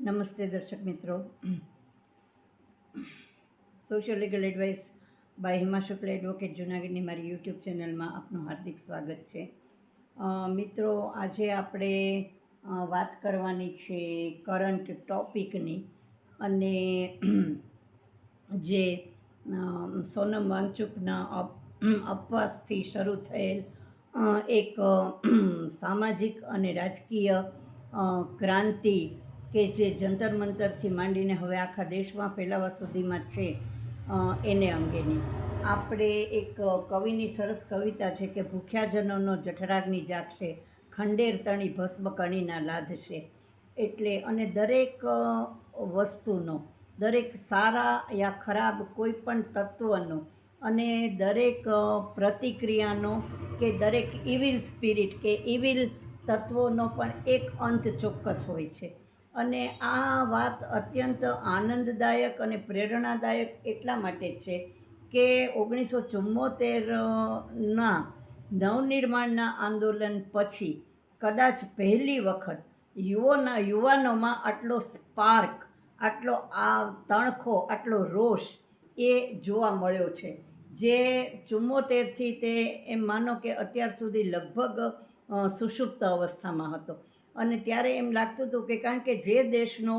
નમસ્તે દર્શક મિત્રો. Social legal advice by Hima Shukla advocate જૂનાગઢની મારી યુટ્યુબ ચેનલમાં આપનું હાર્દિક સ્વાગત છે. મિત્રો, આજે આપણે વાત કરવાની છે કરંટ ટોપિકની, અને જે સોનમ વાંગચુકના અપવાસથી શરૂ થયેલ એક સામાજિક અને રાજકીય ક્રાંતિ કે જે જંતર મંતરથી માંડીને હવે આખા દેશમાં ફેલાવા સુધીમાં છે, એને અંગેની આપણે એક કવિની સરસ કવિતા છે કે ભૂખ્યા જનોનો જઠરાગ્નિ જાગશે, ખંડેર તણી ભસ્મ કણીના લાધશે. એટલે અને દરેક વસ્તુનો, દરેક સારા યા ખરાબ કોઈ પણ તત્વનો અને દરેક પ્રતિક્રિયાનો કે દરેક ઇવિલ સ્પિરિટ કે ઇવિલ તત્વોનો પણ એક અંત ચોક્કસ હોય છે. અને આ વાત અત્યંત આનંદદાયક અને પ્રેરણાદાયક એટલા માટે છે કે 1974ના નવનિર્માણના આંદોલન પછી કદાચ પહેલી વખત યુવાનોમાં આટલો સ્પાર્ક, આટલો આ તણખો, આટલો રોષ એ જોવા મળ્યો છે, જે 74થી તે એમ માનો કે અત્યાર સુધી લગભગ સુષુપ્ત અવસ્થામાં હતો. અને ત્યારે એમ લાગતું હતું કે કારણ કે જે દેશનો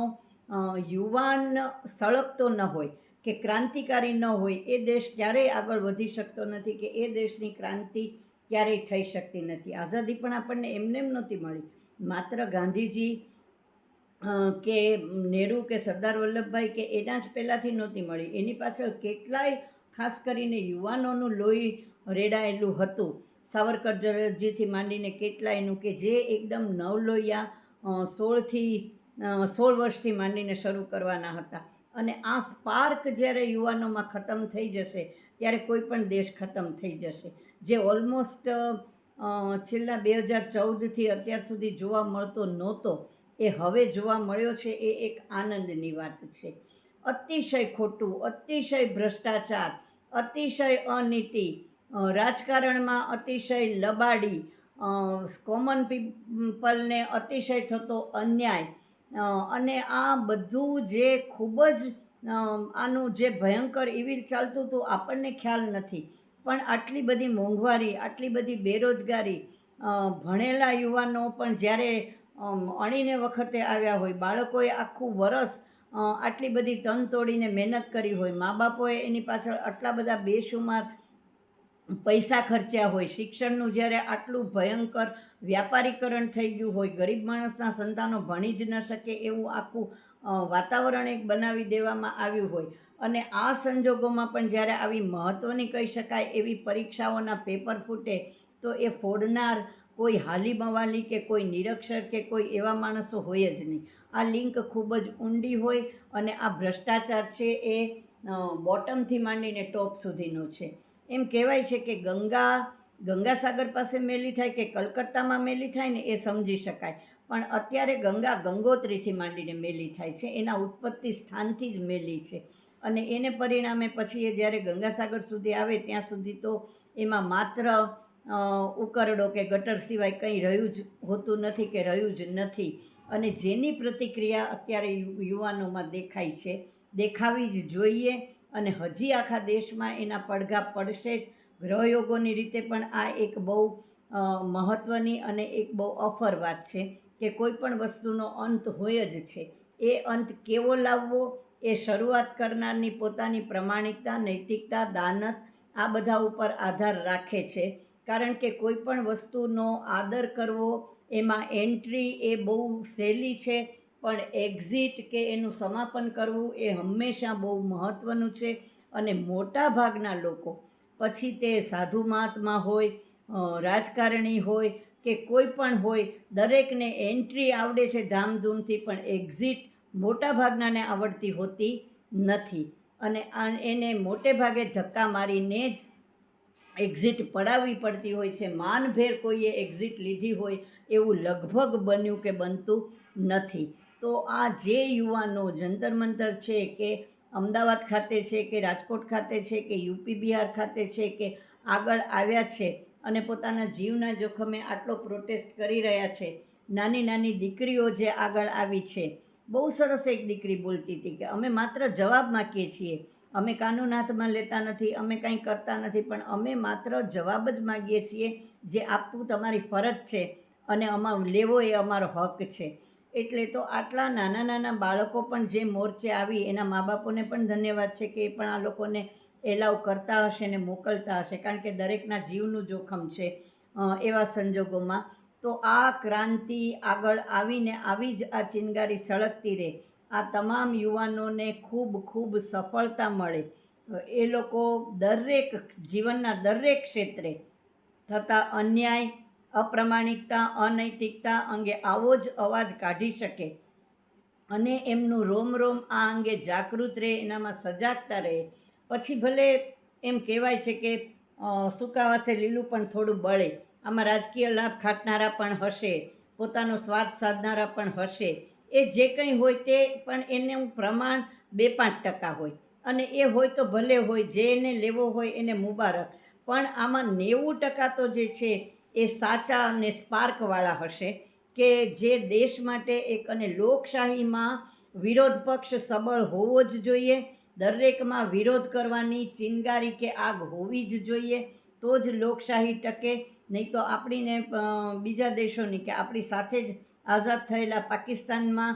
યુવાન સળગતો ન હોય કે ક્રાંતિકારી ન હોય, એ દેશ ક્યારેય આગળ વધી શકતો નથી, કે એ દેશની ક્રાંતિ ક્યારેય થઈ શકતી નથી. આઝાદી પણ આપણને એમને એમ નહોતી મળી. માત્ર ગાંધીજી કે નહેરુ કે સરદાર વલ્લભભાઈ કે એના જ પહેલાંથી નહોતી મળી. એની પાછળ કેટલાય ખાસ કરીને યુવાનોનું લોહી રેડાયેલું હતું. સાવરકરજીથી માંડીને કેટલાયનું કે જે એકદમ નવલોહિયા 16 વર્ષથી માંડીને શરૂ કરવાના હતા. અને આ સ્પાર્ક જ્યારે યુવાનોમાં ખતમ થઈ જશે ત્યારે કોઈ પણ દેશ ખતમ થઈ જશે. જે ઓલમોસ્ટ છેલ્લા 2014થી અત્યાર સુધી જોવા મળતો નહોતો, એ હવે જોવા મળ્યો છે. એ એક આનંદની વાત છે. અતિશય ખોટું, અતિશય ભ્રષ્ટાચાર, અતિશય અનીતિ, રાજકારણમાં અતિશય લબાડી, કોમન પીપલને અતિશય થતો અન્યાય, અને આ બધું જે ખૂબ જ આનું જે ભયંકર ઇવિલ ચાલતું હતું આપણને ખ્યાલ નથી. પણ આટલી બધી મોંઘવારી, આટલી બધી બેરોજગારી, ભણેલા યુવાનો પણ જ્યારે અણીને વખતે આવ્યા હોય, બાળકોએ આખું વરસ આટલી બધી તન તોડીને મહેનત કરી હોય, મા બાપોએ એની પાછળ આટલા બધા બેશુમાર પૈસા ખર્ચ્યા હોય, શિક્ષણનું જ્યારે આટલું ભયંકર વ્યાપારીકરણ થઈ ગયું હોય, ગરીબ માણસના સંતાનો ભણી જ ન શકે એવું આખું વાતાવરણ એક બનાવી દેવામાં આવ્યું હોય, અને આ સંજોગોમાં પણ જ્યારે આવી મહત્ત્વની કહી શકાય એવી પરીક્ષાઓના પેપર ફૂટે તો એ ફોડનાર કોઈ હાલી મવાલી કે કોઈ નિરક્ષર કે કોઈ એવા માણસો હોય જ નહીં. આ લિંક ખૂબ જ ઊંડી હોય, અને આ ભ્રષ્ટાચાર છે એ બોટમથી માંડીને ટોપ સુધીનો છે. એમ કહેવાય છે કે ગંગાસાગર પાસે મેલી થાય કે કલકત્તામાં મેલી થાય ને એ સમજી શકાય, પણ અત્યારે ગંગોત્રીથી માંડીને મેલી થાય છે, એના ઉત્પત્તિ સ્થાનથી જ મેલી છે. અને એને પરિણામે પછી એ જ્યારે ગંગાસાગર સુધી આવે ત્યાં સુધી તો એમાં માત્ર ઉકરડો કે ગટર સિવાય કંઈ રહ્યું જ હોતું નથી કે રહ્યું જ નથી. અને જેની પ્રતિક્રિયા અત્યારે યુવાનોમાં દેખાય છે, દેખાવી જ જોઈએ. અને હજી આખા દેશમાં એના પડઘા પડશે જ. ગ્રહયોગોની રીતે પણ આ એક બહુ મહત્ત્વની અને એક બહુ અફર વાત છે કે કોઈ પણ વસ્તુનો અંત હોય જ છે. એ અંત કેવો લાવવો એ શરૂઆત કરનારની પોતાની પ્રમાણિકતા, નૈતિકતા, દાનત આ બધા ઉપર આધાર રાખે છે. કારણ કે કોઈ પણ વસ્તુનો આદર કરવો, એમાં એન્ટ્રી એ બહુ સહેલી છે, પણ એક્ઝિટ કે એનું સમાપન કરવું એ હંમેશા બહુ મહત્ત્વનું છે. અને મોટા ભાગના લોકો, પછી તે સાધુ મહાત્મા હોય, રાજકારણી હોય કે કોઈ પણ હોય, દરેકને એન્ટ્રી આવડે છે ધામધૂમથી, પણ એક્ઝિટ મોટા ભાગનાને આવડતી હોતી નથી. અને એને મોટે ભાગે ધક્કા મારીને જ એક્ઝિટ પડાવવી પડતી હોય છે. માનભેર કોઈએ એક્ઝિટ લીધી હોય એવું લગભગ બન્યું કે બનતું નથી. તો આ જે યુવાનો જંતર મંતર છે, કે અમદાવાદ ખાતે છે, કે રાજકોટ ખાતે છે, કે યુપી બિહાર ખાતે છે, કે આગળ આવ્યા છે અને પોતાના જીવના જોખમે આટલો પ્રોટેસ્ટ કરી રહ્યા છે, નાની નાની દીકરીઓ જે આગળ આવી છે, બહુ સરસ એક દીકરી બોલતી હતી કે અમે માત્ર જવાબ માગીએ છીએ, અમે કાનૂન હાથમાં લેતા નથી, અમે કંઈ કરતા નથી, પણ અમે માત્ર જવાબ જ માગીએ છીએ, જે આપવું તમારી ફરજ છે અને લેવો એ અમારો હક છે. એટલે તો આટલા નાના નાના બાળકો પણ જે મોરચે આવી, એના મા બાપોને પણ ધન્યવાદ છે કે એ પણ આ લોકોને એલાવ કરતા હશે ને મોકલતા હશે, કારણ કે દરેકના જીવનું જોખમ છે એવા સંજોગોમાં. તો આ ક્રાંતિ આગળ આવીને આવી જ આ ચિનગારી સળગતી રહે, આ તમામ યુવાનોને ખૂબ ખૂબ સફળતા મળે, એ લોકો દરેક જીવનના દરેક ક્ષેત્રે થતા અન્યાય, અપ્રામાણિકતા, અનૈતિકતા અંગે આવો જ અવાજ કાઢી શકે અને એમનું રોમ રોમ આ અંગે જાગૃત રહે, એનામાં સજાગતા રહે. પછી ભલે એમ કહેવાય છે કે સુકાવાસે લીલું પણ થોડું બળે. આમાં રાજકીય લાભ ખાટનારા પણ હશે, પોતાનો સ્વાર્થ સાધનારા પણ હશે. એ જે કંઈ હોય તે પણ એનું પ્રમાણ 2-5% હોય, અને એ હોય તો ભલે હોય, જેને લેવો હોય એને મુબારક. પણ આમાં 90% તો જે છે એ સાચા અને સ્પાર્કવાળા હશે, કે જે દેશ માટે એક, અને લોકશાહીમાં વિરોધ પક્ષ સબળ હોવો જ જોઈએ, દરેકમાં વિરોધ કરવાની ચિનગારી કે આગ હોવી જ જોઈએ, તો જ લોકશાહી ટકે. નહીં તો આપણીને બીજા દેશોની કે આપણી સાથે જ આઝાદ થયેલા પાકિસ્તાનમાં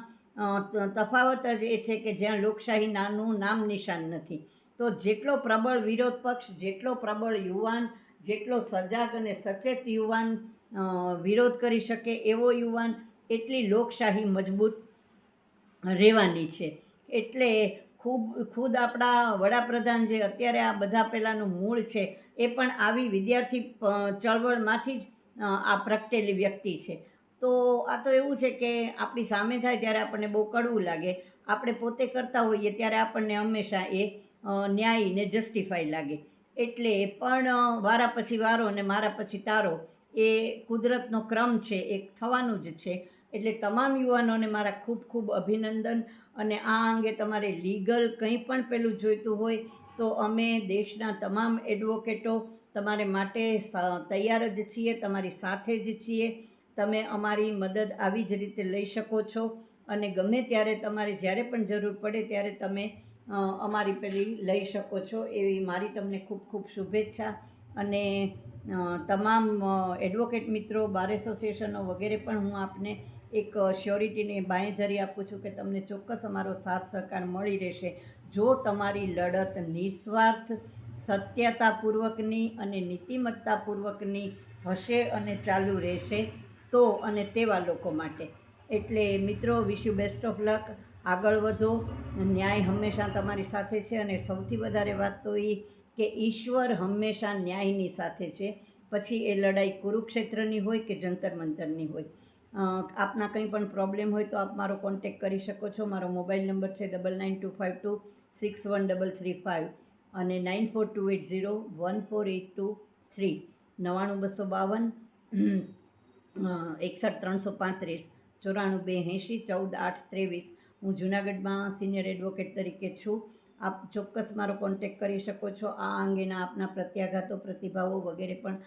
તફાવત જ એ છે કે જ્યાં લોકશાહી નાનું નામ નિશાન નથી. તો જેટલો પ્રબળ વિરોધ પક્ષ, જેટલો પ્રબળ યુવાન, જેટલો સજાગ અને સચેત યુવાન વિરોધ કરી શકે એવો યુવાન, એટલી લોકશાહી મજબૂત રહેવાની છે. એટલે ખુદ આપણા વડાપ્રધાન જે અત્યારે આ બધા પહેલાંનું મૂળ છે, એ પણ આવી વિદ્યાર્થી ચળવળમાંથી જ આ પ્રગટેલી વ્યક્તિ છે. તો આ તો એવું છે કે આપણી સામે થાય ત્યારે આપણને બહુ કડવું લાગે, આપણે પોતે કરતા હોઈએ ત્યારે આપણને હંમેશા એ ન્યાયી ને જસ્ટિફાઈ લાગે. એટલે પણ વારા પછી વારો અને મારા પછી તારો, એ કુદરતનો ક્રમ છે, એ થવાનું જ છે. એટલે તમામ યુવાનોને મારા ખૂબ ખૂબ અભિનંદન. અને આ અંગે તમારે લીગલ કંઈ પણ પેલું જોઈતું હોય તો અમે દેશના તમામ એડવોકેટો તમારે માટે તૈયાર જ છીએ, તમારી સાથે જ છીએ. તમે અમારી મદદ આવી જ રીતે લઈ શકો છો, અને ગમે ત્યારે તમારે જ્યારે પણ જરૂર પડે ત્યારે તમે અમારી પેલી લઈ શકો છો, એવી મારી તમને ખૂબ ખૂબ શુભેચ્છા. અને તમામ એડવોકેટ મિત્રો, બાર એસોસિએશનો વગેરે પણ હું આપને એક શ્યોરિટીની બાંયધરી આપું છું કે તમને ચોક્કસ અમારો સાથ સહકાર મળી રહેશે, જો તમારી લડત નિસ્વાર્થ, સત્યતાપૂર્વકની અને નીતિમત્તાપૂર્વકની હશે અને ચાલુ રહેશે તો, અને તેવા લોકો માટે. એટલે મિત્રો, wish you best of luck. આગળ વધો, ન્યાય હંમેશા તમારી સાથે છે, અને સૌથી વધારે વાત તો એ કે ઈશ્વર હંમેશા ન્યાયની સાથે છે. પછી એ લડાઈ કુરુક્ષેત્રની હોય કે જંતર મંતરની હોય. આપના કંઈ પણ પ્રોબ્લેમ હોય તો આપ મારો કોન્ટેક કરી શકો છો. મારો મોબાઈલ નંબર છે 9925261335 અને 9428014823, 99252 61335 94 280 14 8 23. હું જૂનાગઢમાં સિનિયર એડવોકેટ તરીકે છું. આપ ચોક્કસ મારો કોન્ટેક કરી શકો છો. આ અંગેના આપના પ્રત્યાઘાતો, પ્રતિભાવો વગેરે પણ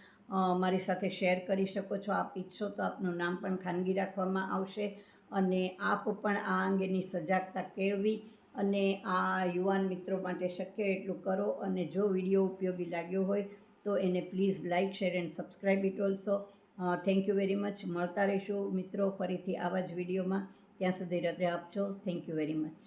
મારી સાથે શેર કરી શકો છો. આપ ઈચ્છો તો આપનું નામ પણ ખાનગી રાખવામાં આવશે, અને આપ પણ આ અંગેની સજાગતા કેળવી અને આ યુવાન મિત્રો માટે શક્ય એટલું કરો. અને જો વિડીયો ઉપયોગી લાગ્યો હોય તો એને please like, share and subscribe it also. Thank you very much. મળતા રહીશું મિત્રો ફરીથી આવા જ વિડીયોમાં. ત્યાં સુધી રજા આપજો. Thank you very much.